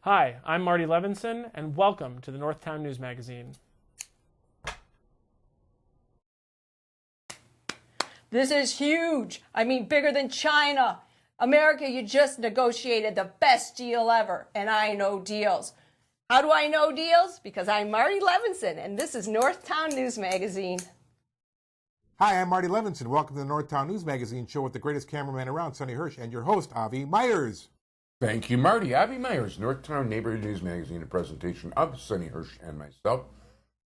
Hi, I'm Marty Levinson, and welcome to the Northtown News Magazine. This is huge. I mean, bigger than China. America, you just negotiated the best deal ever, and I know deals. How do I know deals? Because I'm Marty Levinson, and this is Northtown News Magazine. Hi, I'm Marty Levinson. Welcome to the Northtown News Magazine show with the greatest cameraman around, Sonny Hirsch, and your host, Avi Myers. Thank you, Marty. Avi Myers, Northtown Neighborhood News Magazine, a presentation of Sonny Hirsch and myself.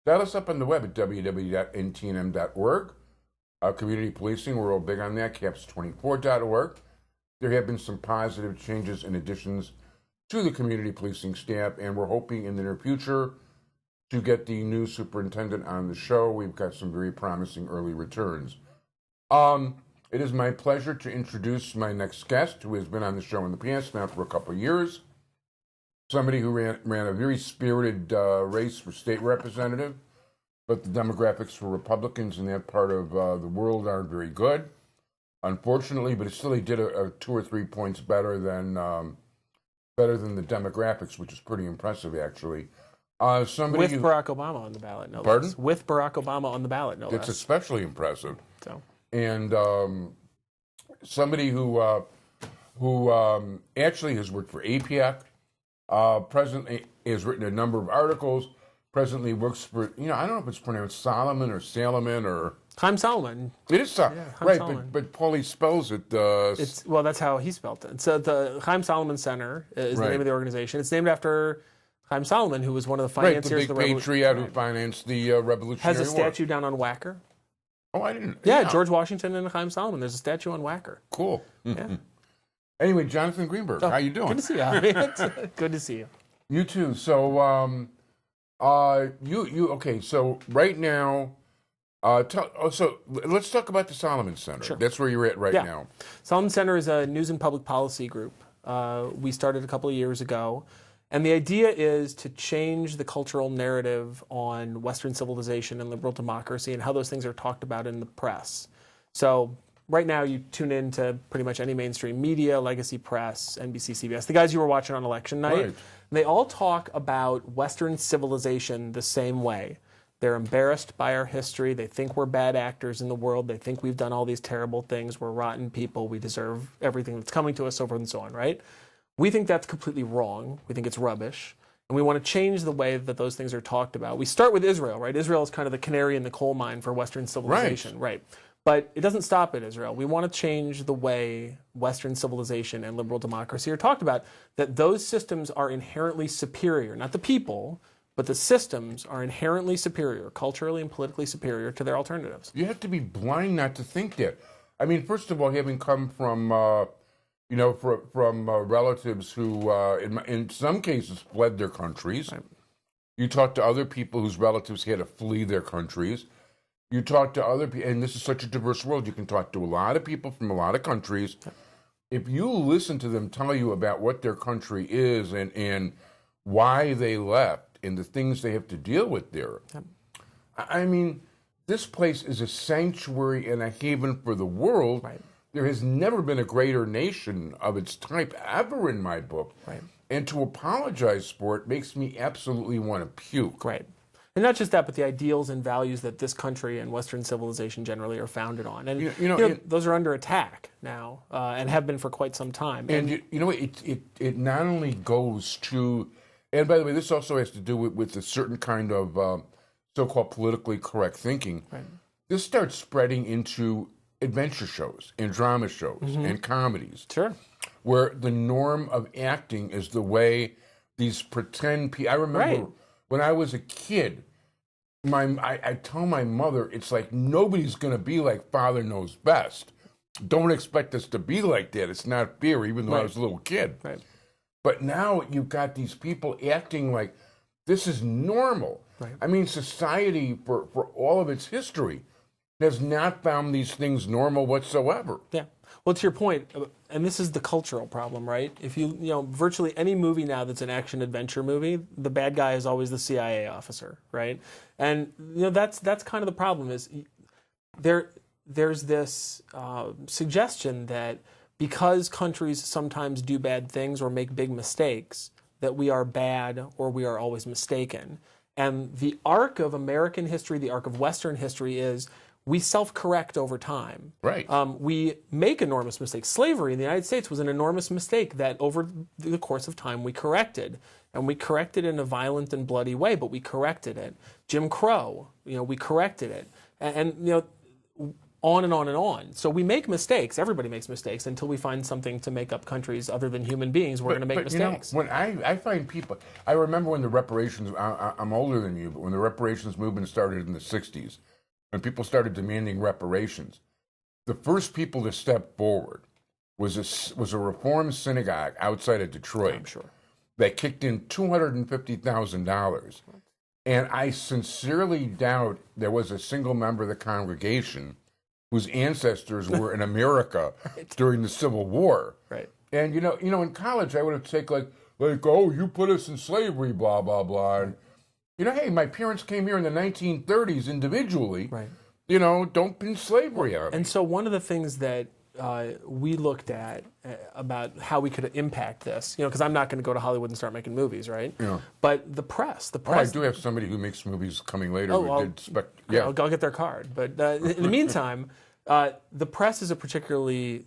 Dial us up on the web at www.ntnm.org. Community policing, we're all big on that, caps24.org. There have been some positive changes and additions to the community policing staff, and we're hoping in the near future to get the new superintendent on the show. We've got some very promising early returns. It is my pleasure to introduce my next guest, who has been on the show in the past now for a couple of years. Somebody who ran a very spirited race for state representative, but the demographics for Republicans in that part of the world aren't very good, unfortunately. But still, he did a 2 or 3 points better than the demographics, which is pretty impressive, actually. With Barack Obama on the ballot, no Pardon? less. With Barack Obama on the ballot, no less. It's especially impressive. So. And somebody who actually has worked for APEC, presently has written a number of articles, presently works for, I don't know if it's pronounced Salomon or Salomon or... Haym Salomon. It is Salomon, Yeah, right, Salomon. but Paulie spells it... Well, that's how he spelled it. So the Haym Salomon Center is the Right. name of the organization. It's named after Haym Salomon, who was one of the financiers the of big the patriot who Right. financed the Revolutionary Has a War. statue down on Wacker. Oh, I didn't... Yeah, George Washington and Haym Salomon. There's a statue on Wacker. Cool. Yeah. Anyway, Jonathan Greenberg, how you doing? Good to see you, Avi. Good to see you. You too. So, okay. So right now, so let's talk about the Salomon Center. Sure. That's where you're at right now. Salomon Center is a news and public policy group. We started a couple of years ago. And the idea is to change the cultural narrative on Western civilization and liberal democracy and how those things are talked about in the press. So right now you tune in to pretty much any mainstream media, legacy press, NBC, CBS, the guys you were watching on election night. Right. They all talk about Western civilization the same way. They're embarrassed by our history. They think we're bad actors in the world. They think we've done all these terrible things. We're rotten people. We deserve everything that's coming to us, so forth and so on, right? We think that's completely wrong. We think it's rubbish. And we want to change the way that those things are talked about. We start with Israel, right? Israel is kind of the canary in the coal mine for Western civilization, right? But it doesn't stop at Israel. We want to change the way Western civilization and liberal democracy are talked about, that those systems are inherently superior, not the people, but the systems are inherently superior, culturally and politically superior to their alternatives. You have to be blind not to think that. I mean, first of all, having come from, from relatives who, in some cases, fled their countries. Right. You talk to other people whose relatives had to flee their countries. You talk to other people, and this is such a diverse world. You can talk to a lot of people from a lot of countries. If you listen to them tell you about what their country is and why they left and the things they have to deal with there, I mean, this place is a sanctuary and a haven for the world. Right. There has never been a greater nation of its type ever in my book. Right. And to apologize for it makes me absolutely want to puke. Right. And not just that, but the ideals and values that this country and Western civilization generally are founded on. And those are under attack now and have been for quite some time. And it not only goes to, and by the way, this also has to do with a certain kind of so-called politically correct thinking. Right. This starts spreading into adventure shows and drama shows and comedies. Sure. Where the norm of acting is the way these pretend people... I remember when I was a kid, I tell my mother, it's like nobody's going to be like Father Knows Best. Don't expect us to be like that. It's not fair, even though I was a little kid. Right. But now you've got these people acting like this is normal. Right. I mean, society, for all of its history, has not found these things normal whatsoever. Yeah. Well, to your point, and this is the cultural problem, right? If virtually any movie now that's an action-adventure movie, the bad guy is always the CIA officer, right? And that's kind of the problem is there's this suggestion that because countries sometimes do bad things or make big mistakes, that we are bad or we are always mistaken. And the arc of American history, the arc of Western history is we self-correct over time. Right. We make enormous mistakes. Slavery in the United States was an enormous mistake that over the course of time we corrected. And we corrected in a violent and bloody way, but we corrected it. Jim Crow, we corrected it. And on and on and on. So we make mistakes. Everybody makes mistakes until we find something to make up countries other than human beings. We're going to make mistakes. When I find people, I remember when the reparations, I'm older than you, but when the reparations movement started in the 60s, when people started demanding reparations, the first people to step forward was a Reformed synagogue outside of Detroit. I'm sure. That kicked in $250,000. And I sincerely doubt there was a single member of the congregation whose ancestors were in America during the Civil War. Right. And in college I would have taken like, oh, you put us in slavery, blah blah blah. And, hey, my parents came here in the 1930s individually. Right. Don't pin slavery on me. And so one of the things that we looked at about how we could impact this, because I'm not going to go to Hollywood and start making movies, right? Yeah. But the press. Oh, I do have somebody who makes movies coming later. I'll get their card. But in the meantime, the press is a particularly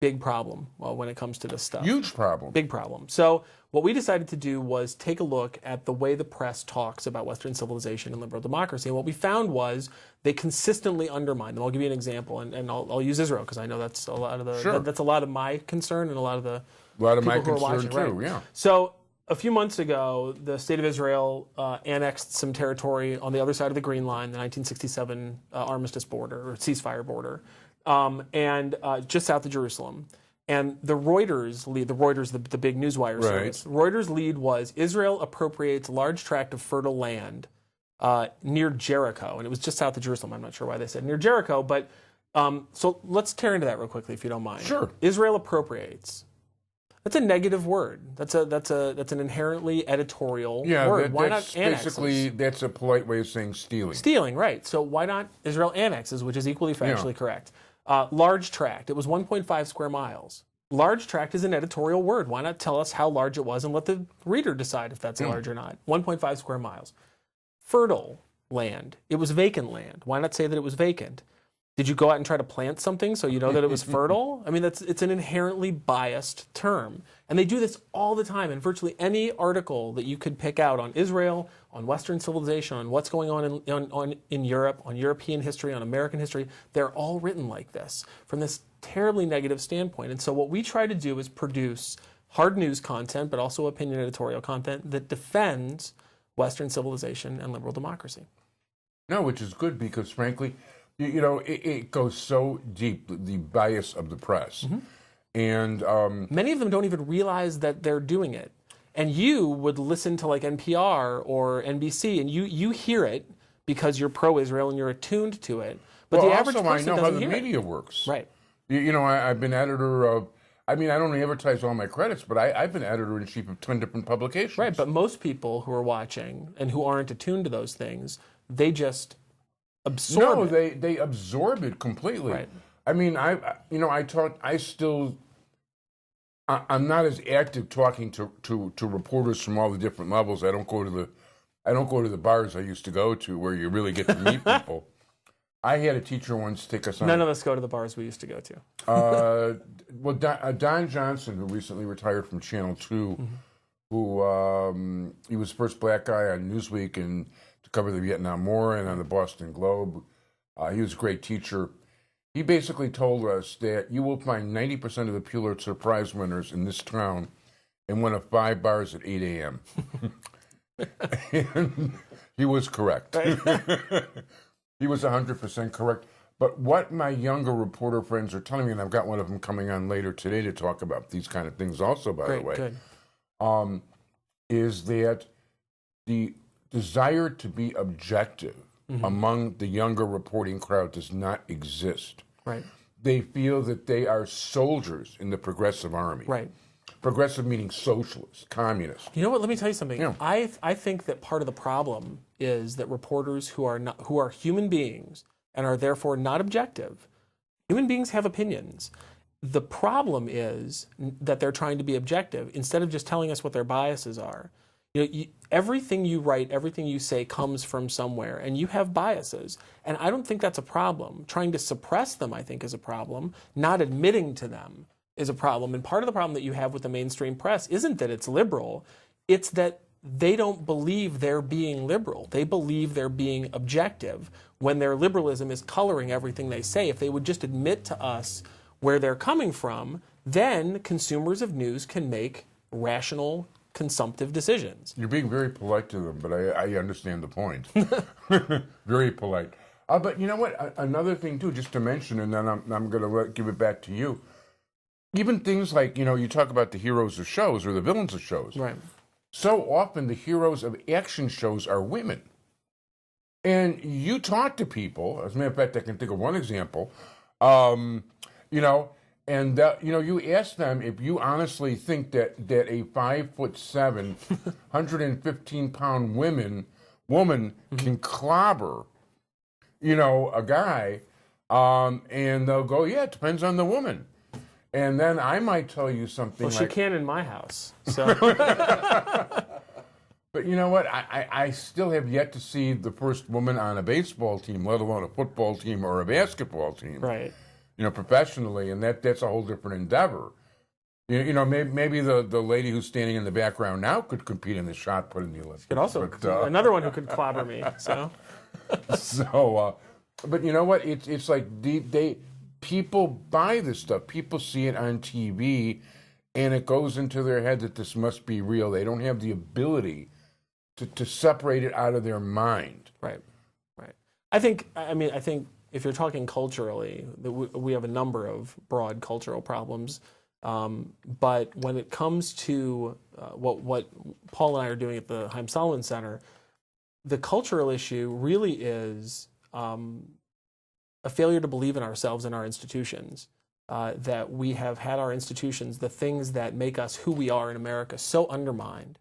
big problem when it comes to this stuff. Huge problem. Big problem. So what we decided to do was take a look at the way the press talks about Western civilization and liberal democracy. And what we found was they consistently undermine them. I'll give you an example, and I'll use Israel because I know that's a lot of that's a lot of my concern and a lot of the people my who are concern watching, too. right? Yeah. So a few months ago, the state of Israel annexed some territory on the other side of the Green Line, the 1967 armistice border or ceasefire border, and just south of Jerusalem. And the Reuters lead, the big newswire service, Reuters lead was Israel appropriates large tract of fertile land near Jericho. And it was just south of Jerusalem. I'm not sure why they said near Jericho, but so let's tear into that real quickly if you don't mind. Sure. Israel appropriates. That's a negative word. That's an inherently editorial word. Why not annexes? Basically, that's a polite way of saying stealing. Stealing, right. So why not Israel annexes, which is equally factually correct. Large tract. It was 1.5 square miles. Large tract is an editorial word. Why not tell us how large it was and let the reader decide if that's large or not? 1.5 square miles. Fertile land. It was vacant land. Why not say that it was vacant? Did you go out and try to plant something so you know that it was fertile? I mean, it's an inherently biased term. And they do this all the time in virtually any article that you could pick out on Israel, on Western civilization, on what's going on in Europe, on European history, on American history. They're all written like this from this terribly negative standpoint. And so what we try to do is produce hard news content, but also opinion editorial content that defends Western civilization and liberal democracy. No, which is good because, frankly, it goes so deep, the bias of the press. Mm-hmm. And many of them don't even realize that they're doing it. And you would listen to like NPR or NBC, and you hear it because you're pro-Israel and you're attuned to it. But the average person I know how the doesn't hear media it. works. Right. I've been editor of, I don't advertise all my credits, but I've been editor-in-chief of 10 different publications. Right, but most people who are watching and who aren't attuned to those things, they just absorb it. They absorb it completely. Right. I'm not as active talking to reporters from all the different levels. I don't go to the bars I used to go to where you really get to meet people. I had a teacher once take us on. None of us go to the bars we used to go to. Don Johnson, who recently retired from Channel 2, who he was the first black guy on Newsweek and to cover the Vietnam War and on the Boston Globe. He was a great teacher. He basically told us that you will find 90% of the Pulitzer Prize winners in this town in one of 5 bars at 8 a.m. And he was correct. Right. He was 100% correct. But what my younger reporter friends are telling me, and I've got one of them coming on later today to talk about these kind of things also, by the way, is that the desire to be objective among the younger reporting crowd does not exist. Right. They feel that they are soldiers in the progressive army. Right. Progressive meaning socialist, communist. You know what? Let me tell you something. Yeah. I think that part of the problem is that reporters who are human beings and are therefore not objective. Human beings have opinions. The problem is that they're trying to be objective instead of just telling us what their biases are. Everything you write, everything you say comes from somewhere, and you have biases. And I don't think that's a problem. Trying to suppress them, I think, is a problem. Not admitting to them is a problem. And part of the problem that you have with the mainstream press isn't that it's liberal, it's that they don't believe they're being liberal. They believe they're being objective when their liberalism is coloring everything they say. If they would just admit to us where they're coming from, then consumers of news can make rational, consumptive decisions. You're being very polite to them, but I understand the point. Very polite. But you know what? Another thing, too, just to mention, and then I'm going to give it back to you. Even things like, you talk about the heroes of shows or the villains of shows. Right. So often the heroes of action shows are women. And you talk to people, as a matter of fact, I can think of one example, and you ask them if you honestly think that a 5'7", 115-pound woman can clobber, a guy, and they'll go, yeah, it depends on the woman. And then I might tell you something well, like... she can in my house, so... But you know what? I still have yet to see the first woman on a baseball team, let alone a football team or a basketball team. Right. Professionally, and that's a whole different endeavor. Maybe the lady who's standing in the background now could compete in the shot put in the Olympics. Could also another one who could clobber me. So, but you know what? It's like people buy this stuff. People see it on TV, and it goes into their head that this must be real. They don't have the ability to separate it out of their mind. Right. I think if you're talking culturally, we have a number of broad cultural problems. But when it comes to what Paul and I are doing at the Haym Salomon Center, the cultural issue really is a failure to believe in ourselves and our institutions. That we have had our institutions, the things that make us who we are in America, so undermined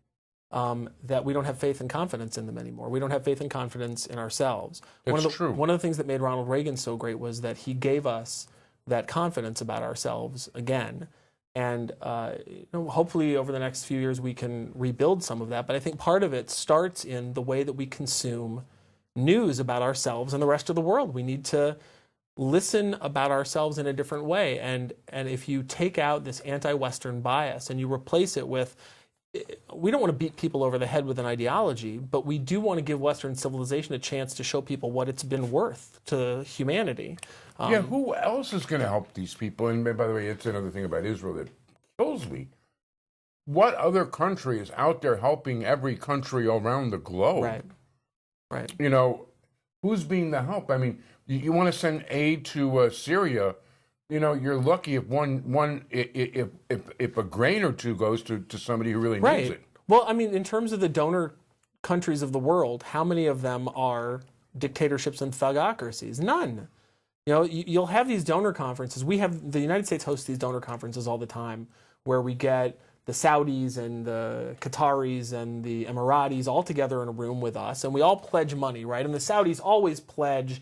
that we don't have faith and confidence in them anymore. We don't have faith and confidence in ourselves. True. One of the things that made Ronald Reagan so great was that he gave us that confidence about ourselves again. And hopefully over the next few years we can rebuild some of that. But I think part of it starts in the way that we consume news about ourselves and the rest of the world. We need to listen about ourselves in a different way. And if you take out this anti-Western bias and you replace it with, we don't want to beat people over the head with an ideology, but we do want to give Western civilization a chance to show people what it's been worth to humanity. Who else is going to help these people? And by the way, it's another thing about Israel that kills me. What other country is out there helping every country around the globe? Right. Who's being the help? I mean, you want to send aid to Syria. You're lucky if if a grain or two goes to somebody who really needs it. Well, I mean, in terms of the donor countries of the world, how many of them are dictatorships and thugocracies? None. You'll have these donor conferences. The United States hosts these donor conferences all the time, where we get the Saudis and the Qataris and the Emiratis all together in a room with us, and we all pledge money, right? And the Saudis always pledge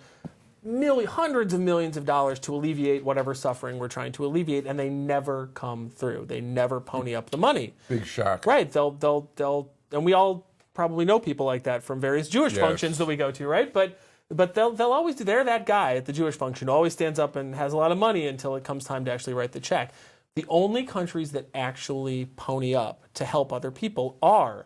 hundreds of millions of dollars to alleviate whatever suffering we're trying to alleviate, and they never come through. They never pony up the money. Big shock. Right. They'll and we all probably know people like that from various Jewish functions that we go to, right? But they'll always do. They're that guy at the Jewish function who always stands up and has a lot of money until it comes time to actually write the check. The only countries that actually pony up to help other people are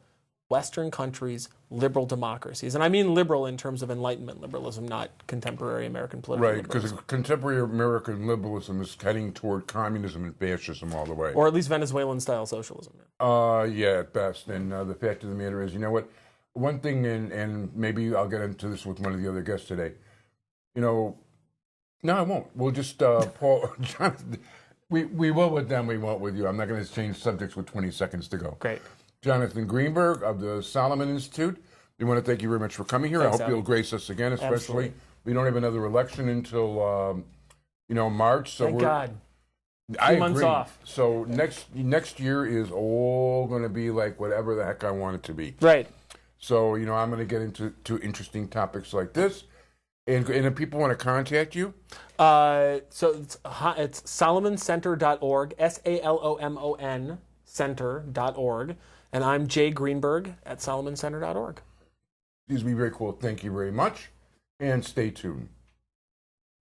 Western countries, liberal democracies. And I mean liberal in terms of Enlightenment liberalism, not contemporary American political liberalism. Right, because contemporary American liberalism is heading toward communism and fascism all the way. Or at least Venezuelan-style socialism. Yeah, at best. And the fact of the matter is, you know what? One thing, and maybe I'll get into this with one of the other guests today. No, I won't. We'll just, Paul, Jonathan, we will with them, we won't with you. I'm not going to change subjects with 20 seconds to go. Great. Jonathan Greenberg of the Salomon Institute. We want to thank you very much for coming here. Thanks, I hope you'll grace us again, especially. Absolutely. We don't have another election until, March. So Thank God. I 2 months agree. off. So next year is all going to be like whatever the heck I want it to be. Right. So, I'm going to get into interesting topics like this. And if people want to contact you? So it's salomoncenter.org, SALOMON center.org, and I'm Jay Greenberg at salomoncenter.org. These would be very cool. Thank you very much, and stay tuned.